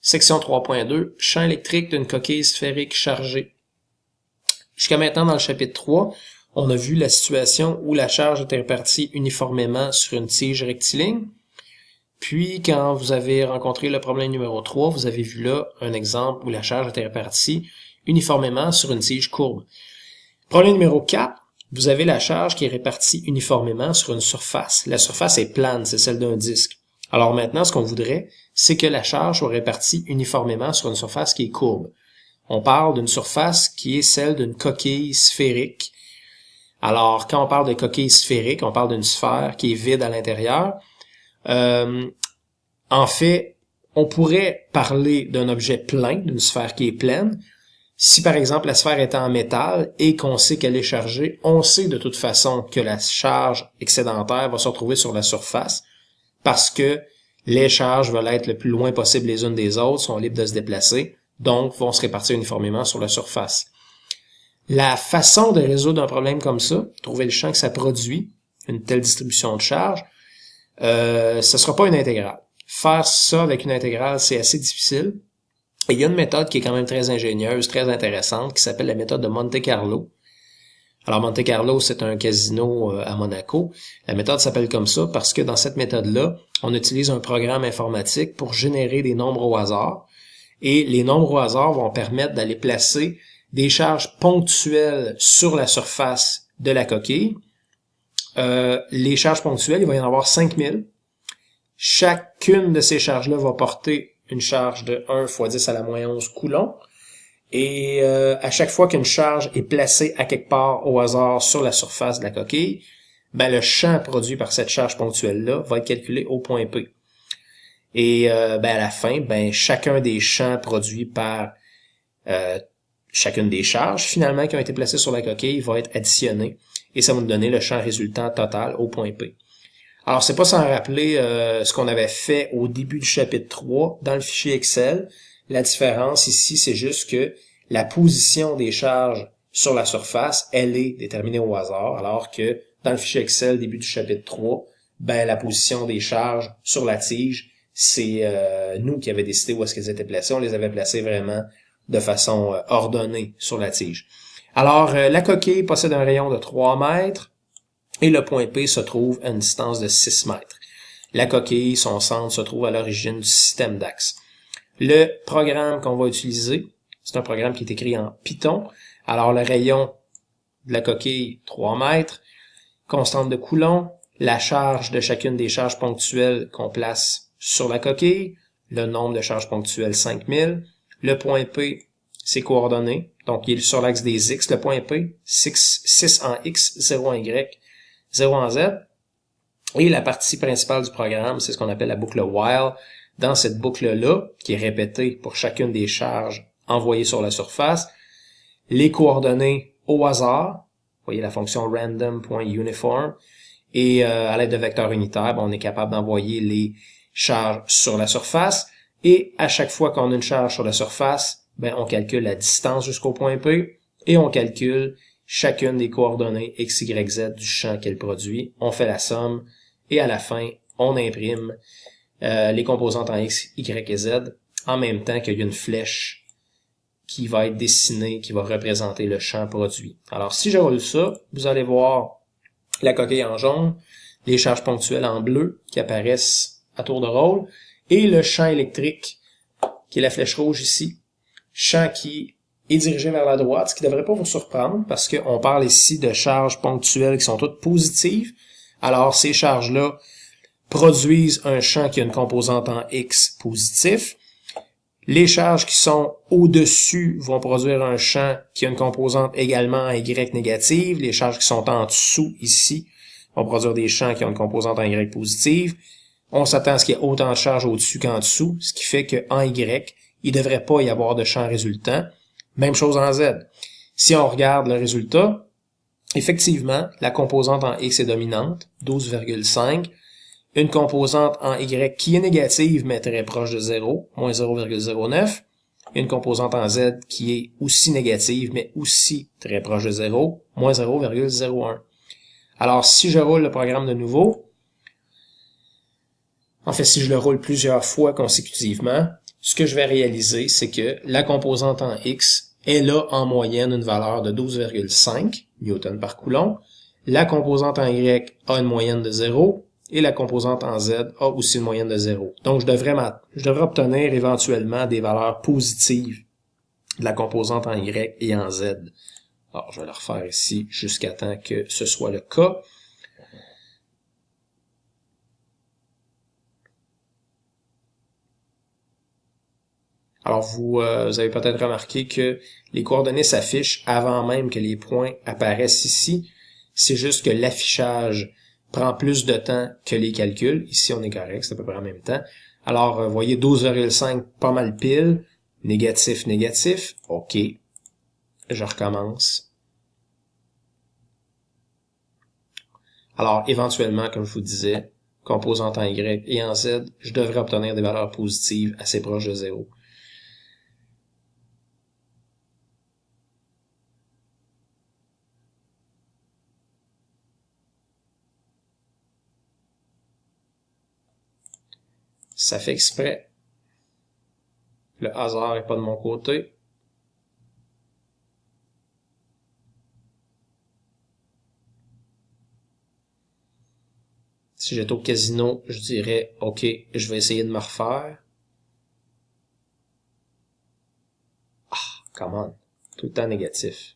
Section 3.2, champ électrique d'une coquille sphérique chargée. Jusqu'à maintenant, dans le chapitre 3, on a vu la situation où la charge était répartie uniformément sur une tige rectiligne. Puis, quand vous avez rencontré le problème numéro 3, vous avez vu là un exemple où la charge était répartie uniformément sur une tige courbe. Problème numéro 4, vous avez la charge qui est répartie uniformément sur une surface. La surface est plane, c'est celle d'un disque. Alors maintenant, ce qu'on voudrait, c'est que la charge soit répartie uniformément sur une surface qui est courbe. On parle d'une surface qui est celle d'une coquille sphérique. Alors, quand on parle de coquille sphérique, on parle d'une sphère qui est vide à l'intérieur. En fait, on pourrait parler d'un objet plein, d'une sphère qui est pleine. Si par exemple la sphère est en métal et qu'on sait qu'elle est chargée, on sait de toute façon que la charge excédentaire va se retrouver sur la surface parce que les charges veulent être le plus loin possible les unes des autres, sont libres de se déplacer, donc vont se répartir uniformément sur la surface. La façon de résoudre un problème comme ça, trouver le champ que ça produit, une telle distribution de charge, ce sera pas une intégrale. Faire ça avec une intégrale, c'est assez difficile. Et il y a une méthode qui est quand même très ingénieuse, très intéressante, qui s'appelle la méthode de Monte Carlo. Alors, Monte Carlo, c'est un casino à Monaco. La méthode s'appelle comme ça parce que dans cette méthode-là, on utilise un programme informatique pour générer des nombres au hasard. Et les nombres au hasard vont permettre d'aller placer des charges ponctuelles sur la surface de la coquille. Les charges ponctuelles, il va y en avoir 5000. Chacune de ces charges-là va porter une charge de 1 fois 10 à la moins 11 coulombs. Et à chaque fois qu'une charge est placée à quelque part au hasard sur la surface de la coquille, ben le champ produit par cette charge ponctuelle-là va être calculé au point P. Et à la fin, chacun des champs produits par chacune des charges, finalement, qui ont été placées sur la coquille, va être additionné. Et ça va nous donner le champ résultant total au point P. Alors, c'est pas sans rappeler ce qu'on avait fait au début du chapitre 3 dans le fichier Excel. La différence ici, c'est juste que la position des charges sur la surface, elle est déterminée au hasard, alors que dans le fichier Excel, début du chapitre 3, la position des charges sur la tige, c'est nous qui avions décidé où est-ce qu'elles étaient placées. On les avait placées vraiment de façon ordonnée sur la tige. Alors, la coquille possède un rayon de 3 mètres et le point P se trouve à une distance de 6 mètres. La coquille, son centre, se trouve à l'origine du système d'axe. Le programme qu'on va utiliser, c'est un programme qui est écrit en Python. Alors, le rayon de la coquille, 3 mètres, constante de Coulomb, la charge de chacune des charges ponctuelles qu'on place sur la coquille, le nombre de charges ponctuelles, 5000, le point P, ses coordonnées, donc il est sur l'axe des X, le point P, 6 en X, 0 en Y, 0 en Z, et la partie principale du programme, c'est ce qu'on appelle la boucle while. Dans cette boucle-là, qui est répétée pour chacune des charges envoyées sur la surface, les coordonnées au hasard, vous voyez la fonction random.uniform, et à l'aide de vecteurs unitaires, on est capable d'envoyer les charges sur la surface, et à chaque fois qu'on a une charge sur la surface, on calcule la distance jusqu'au point P, et on calcule chacune des coordonnées x, y, z du champ qu'elle produit. On fait la somme, et à la fin, on imprime les composantes en x, y et z, en même temps qu'il y a une flèche qui va être dessinée, qui va représenter le champ produit. Alors, si je roule ça, vous allez voir la coquille en jaune, les charges ponctuelles en bleu qui apparaissent à tour de rôle, et le champ électrique, qui est la flèche rouge ici, champ qui est dirigé vers la droite, ce qui ne devrait pas vous surprendre, parce qu'on parle ici de charges ponctuelles qui sont toutes positives. Alors, ces charges-là produisent un champ qui a une composante en X positif. Les charges qui sont au-dessus vont produire un champ qui a une composante également en Y négative. Les charges qui sont en dessous, ici, vont produire des champs qui ont une composante en Y positive. On s'attend à ce qu'il y ait autant de charges au-dessus qu'en dessous, ce qui fait qu'en Y, il ne devrait pas y avoir de champ résultant. Même chose en Z. Si on regarde le résultat, effectivement, la composante en X est dominante, 12,5. Une composante en Y qui est négative, mais très proche de 0, moins 0,09. Une composante en Z qui est aussi négative, mais aussi très proche de 0, moins 0,01. Alors, si je roule le programme de nouveau, en fait, si je le roule plusieurs fois consécutivement, ce que je vais réaliser, c'est que la composante en X, elle a en moyenne une valeur de 12,5 newtons par coulomb. La composante en Y a une moyenne de 0 et la composante en Z a aussi une moyenne de 0. Donc, je devrais obtenir éventuellement des valeurs positives de la composante en Y et en Z. Alors, je vais le refaire ici jusqu'à temps que ce soit le cas. Alors, vous avez peut-être remarqué que les coordonnées s'affichent avant même que les points apparaissent ici. C'est juste que l'affichage prend plus de temps que les calculs. Ici, on est correct, c'est à peu près en même temps. Alors, vous voyez 12,5 pas mal pile. Négatif, négatif. OK. Je recommence. Alors, éventuellement, comme je vous disais, composante en Y et en Z, je devrais obtenir des valeurs positives assez proches de 0. Ça fait exprès. Le hasard n'est pas de mon côté. Si j'étais au casino, je dirais, OK, je vais essayer de me refaire. Ah, come on. Tout le temps négatif.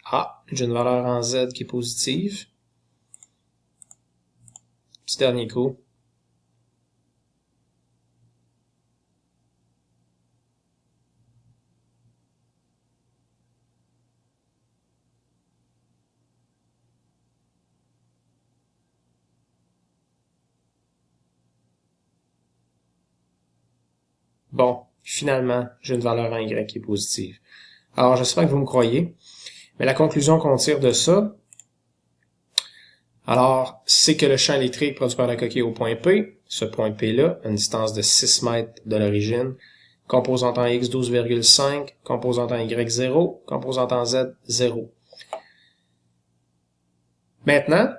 Ah, j'ai une valeur en Z qui est positive. Petit dernier coup. Bon, finalement, j'ai une valeur en Y qui est positive. Alors, j'espère que vous me croyez. Mais la conclusion qu'on tire de ça, alors, c'est que le champ électrique produit par la coquille au point P, ce point P-là, à une distance de 6 mètres de l'origine, composante en X 12,5, composante en Y 0, composante en Z 0. Maintenant,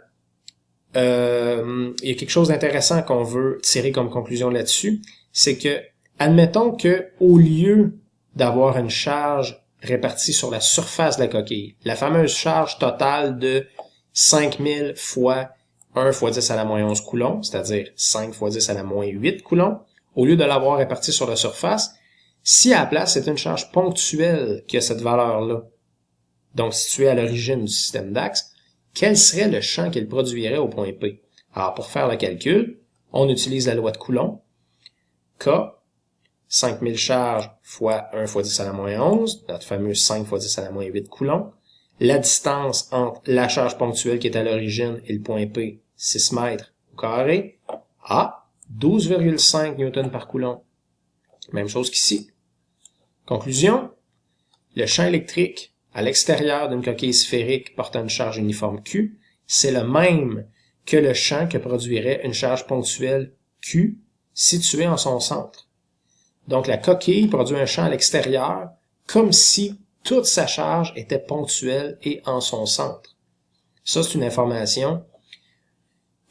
il y a quelque chose d'intéressant qu'on veut tirer comme conclusion là-dessus, c'est que, admettons que, au lieu d'avoir une charge répartie sur la surface de la coquille, la fameuse charge totale de 5000 fois 1 fois 10 à la moins 11 coulombs, c'est-à-dire 5 fois 10 à la moins 8 coulombs, au lieu de l'avoir répartie sur la surface, si à la place c'est une charge ponctuelle qui a cette valeur-là, donc située à l'origine du système d'axe, quel serait le champ qu'il produirait au point P? Alors, pour faire le calcul, on utilise la loi de Coulomb. K, 5000 charges fois 1 fois 10 à la moins 11, notre fameux 5 fois 10 à la moins 8 coulombs. La distance entre la charge ponctuelle qui est à l'origine et le point P, 6 mètres au carré. A, 12,5 newtons par coulomb. Même chose qu'ici. Conclusion, le champ électrique à l'extérieur d'une coquille sphérique portant une charge uniforme Q, c'est le même que le champ que produirait une charge ponctuelle Q située en son centre. Donc la coquille produit un champ à l'extérieur comme si toute sa charge était ponctuelle et en son centre. Ça, c'est une information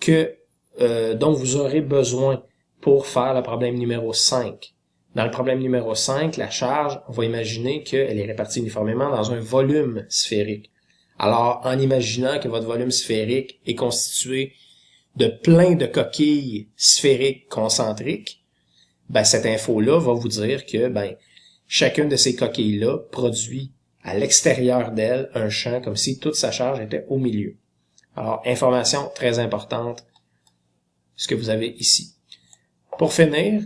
dont vous aurez besoin pour faire le problème numéro 5. Dans le problème numéro 5, la charge, on va imaginer qu'elle est répartie uniformément dans un volume sphérique. Alors, en imaginant que votre volume sphérique est constitué de plein de coquilles sphériques concentriques, cette info-là va vous dire que chacune de ces coquilles-là produit à l'extérieur d'elle un champ comme si toute sa charge était au milieu. Alors, information très importante, ce que vous avez ici. Pour finir,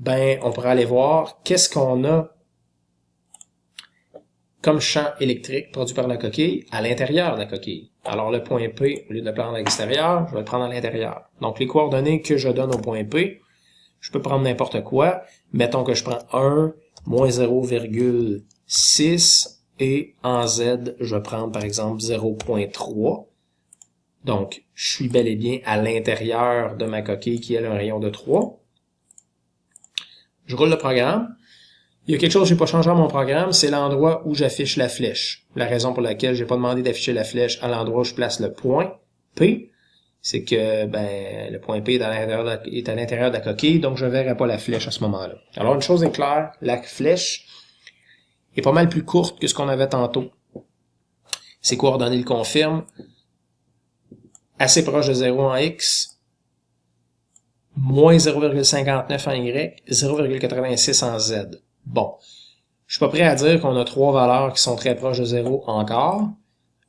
on pourra aller voir qu'est-ce qu'on a comme champ électrique produit par la coquille à l'intérieur de la coquille. Alors, le point P, au lieu de le prendre à l'extérieur, je vais le prendre à l'intérieur. Donc, les coordonnées que je donne au point P, je peux prendre n'importe quoi. Mettons que je prends 1, moins 0,6 et en Z, je vais prendre par exemple 0,3. Donc, je suis bel et bien à l'intérieur de ma coquille qui est un rayon de 3. Je roule le programme. Il y a quelque chose que j'ai pas changé dans mon programme, c'est l'endroit où j'affiche la flèche. La raison pour laquelle j'ai pas demandé d'afficher la flèche à l'endroit où je place le point P, c'est que le point P est à l'intérieur de la coquille, donc je verrai pas la flèche à ce moment-là. Alors, une chose est claire, la flèche est pas mal plus courte que ce qu'on avait tantôt. Ses coordonnées le confirment. Assez proche de 0 en X, moins 0,59 en Y, 0,86 en Z. Bon, je suis pas prêt à dire qu'on a 3 valeurs qui sont très proches de 0 encore,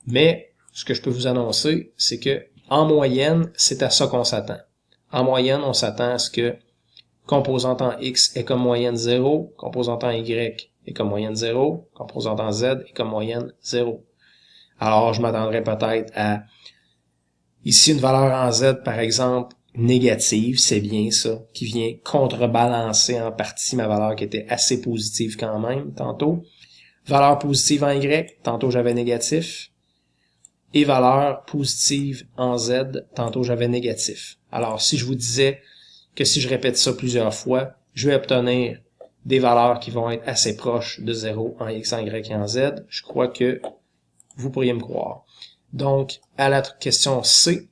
mais ce que je peux vous annoncer, c'est que en moyenne, c'est à ça qu'on s'attend. En moyenne, on s'attend à ce que composante en X est comme moyenne 0, composante en Y est comme moyenne 0, composante en Z est comme moyenne 0. Alors, je m'attendrais peut-être à ici une valeur en Z, par exemple, négative, c'est bien ça, qui vient contrebalancer en partie ma valeur qui était assez positive quand même, tantôt. Valeur positive en Y, tantôt j'avais négatif. Et valeur positive en Z, tantôt j'avais négatif. Alors, si je vous disais que si je répète ça plusieurs fois, je vais obtenir des valeurs qui vont être assez proches de 0 en X, en Y et en Z, je crois que vous pourriez me croire. Donc, à la question C,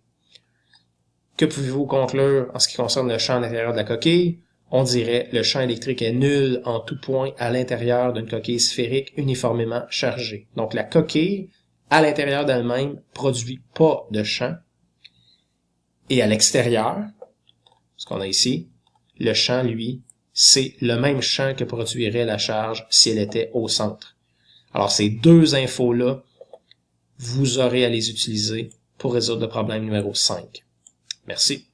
que pouvez-vous conclure en ce qui concerne le champ à l'intérieur de la coquille? On dirait le champ électrique est nul en tout point à l'intérieur d'une coquille sphérique uniformément chargée. Donc, la coquille, à l'intérieur d'elle-même, produit pas de champ. Et à l'extérieur, ce qu'on a ici, le champ, lui, c'est le même champ que produirait la charge si elle était au centre. Alors, ces deux infos-là, vous aurez à les utiliser pour résoudre le problème numéro 5. Merci.